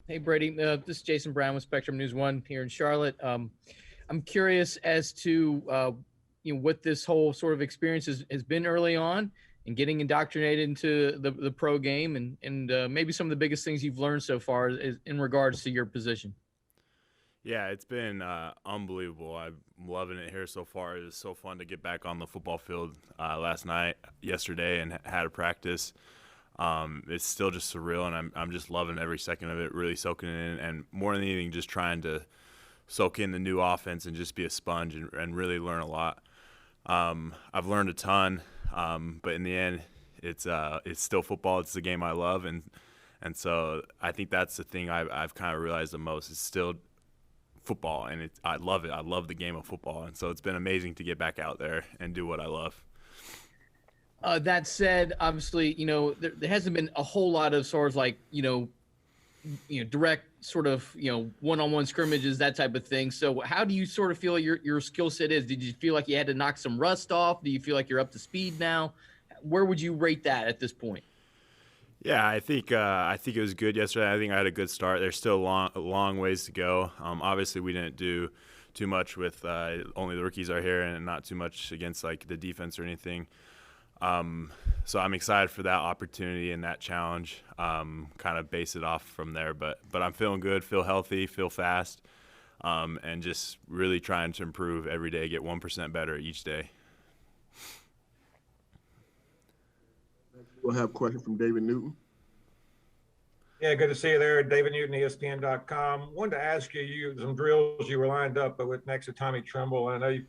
Hey, Brady. This is Jason Brown with Spectrum News One here in Charlotte. I'm curious as to what this whole sort of experience has been early on and getting indoctrinated into the pro game, and maybe some of the biggest things you've learned so far is in regards to your position. Yeah, it's been unbelievable. I'm loving it here so far. It's so fun to get back on the football field last night, yesterday, and had a practice. It's still just surreal, and I'm just loving every second of it, really soaking it in, and more than anything, just trying to soak in the new offense and just be a sponge and really learn a lot. I've learned a ton, but in the end, it's still football. It's the game I love, and so I think that's the thing I've kind of realized the most. It's still football, and I love it. I love the game of football, and so it's been amazing to get back out there and do what I love. That said, obviously, there hasn't been a whole lot of sort of like direct sort of one-on-one scrimmages, that type of thing. So how do you sort of feel your skill set is? Did you feel like you had to knock some rust off? Do you feel like you're up to speed now? Where would you rate that at this point? Yeah, I think it was good yesterday. I think I had a good start. There's still a long ways to go. Obviously, we didn't do too much with only the rookies are here, and not too much against like the defense or anything. So I'm excited for that opportunity and that challenge. Kind of base it off from there, but I'm feeling good, feel healthy, feel fast, and just really trying to improve every day, get 1% better each day. We'll have a question from David Newton. Yeah, good to see you there, David Newton, ESPN.com. Wanted to ask you some drills you were lined up with next to Tommy Tremble. I know you're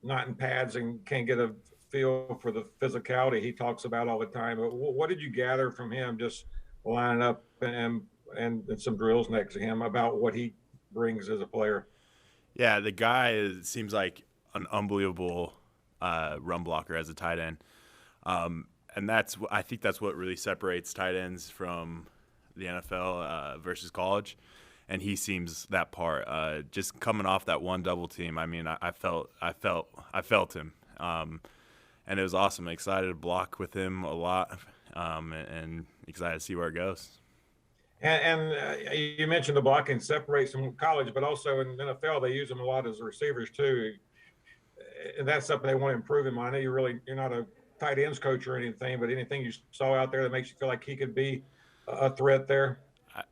not in pads and can't get a feel for the physicality he talks about all the time. But what did you gather from him just lining up and some drills next to him about what he brings as a player? Yeah, the guy seems like an unbelievable run blocker as a tight end. And I think that's what really separates tight ends from the NFL versus college, and he seems that part. Just coming off that one double team, I mean, I felt him, and it was awesome. Excited to block with him a lot, and excited to see where it goes. And you mentioned the blocking separates from college, but also in the NFL they use them a lot as receivers too, and that's something they want to improve in. I know you're not a tight ends coach or anything, but anything you saw out there that makes you feel like he could be a threat there?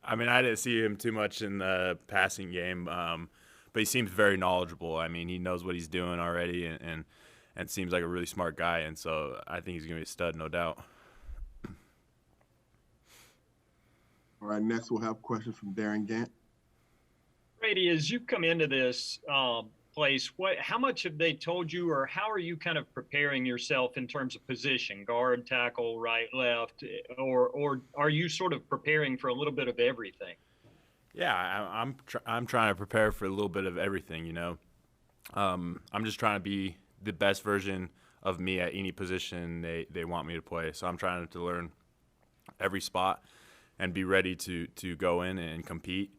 I mean, I didn't see him too much in the passing game, but he seems very knowledgeable. I mean, he knows what he's doing already, and seems like a really smart guy. And so I think he's going to be a stud, no doubt. All right, next we'll have questions from Darren Gant. Brady, as you've come into this place, how much have they told you, or how are you kind of preparing yourself in terms of position, guard, tackle, right, left, or are you sort of preparing for a little bit of everything? Yeah, I'm trying to prepare for a little bit of everything. I'm just trying to be the best version of me at any position they want me to play. So I'm trying to learn every spot and be ready to go in and compete.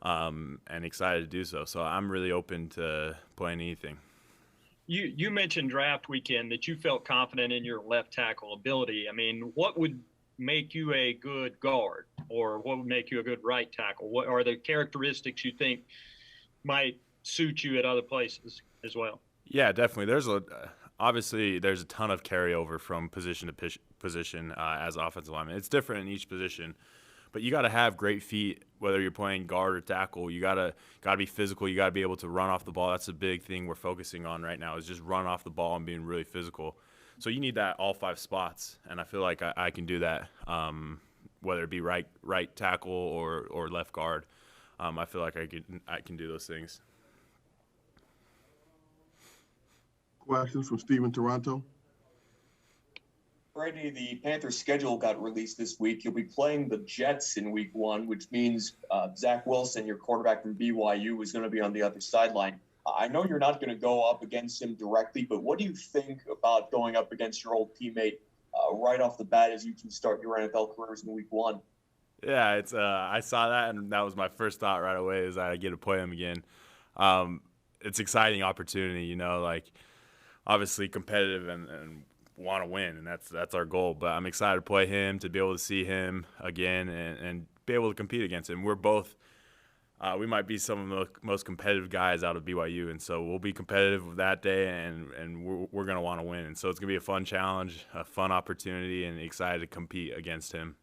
And excited to do so. So I'm really open to playing anything. You mentioned draft weekend that you felt confident in your left tackle ability. I mean, what would make you a good guard, or what would make you a good right tackle? What are the characteristics you think might suit you at other places as well? Yeah, definitely. Obviously there's a ton of carryover from position to position as offensive lineman. It's different in each position. But you got to have great feet, whether you're playing guard or tackle. You gotta be physical. You got to be able to run off the ball. That's a big thing we're focusing on right now, is just run off the ball and being really physical. So you need that all 5 spots, and I feel like I can do that, whether it be right tackle or left guard. I feel like I can do those things. Questions from Steven Toronto. Brady, the Panthers' schedule got released this week. You'll be playing the Jets in week 1, which means Zach Wilson, your quarterback from BYU, is going to be on the other sideline. I know you're not going to go up against him directly, but what do you think about going up against your old teammate right off the bat as you can start your NFL careers in week 1? Yeah, it's I saw that, and that was my first thought right away, is I get to play him again. It's exciting opportunity, like obviously competitive and want to win, and that's our goal. But I'm excited to play him, to be able to see him again, and be able to compete against him. We're both we might be some of the most competitive guys out of BYU, and so we'll be competitive that day, and we're going to want to win. And so it's going to be a fun challenge, a fun opportunity, and excited to compete against him.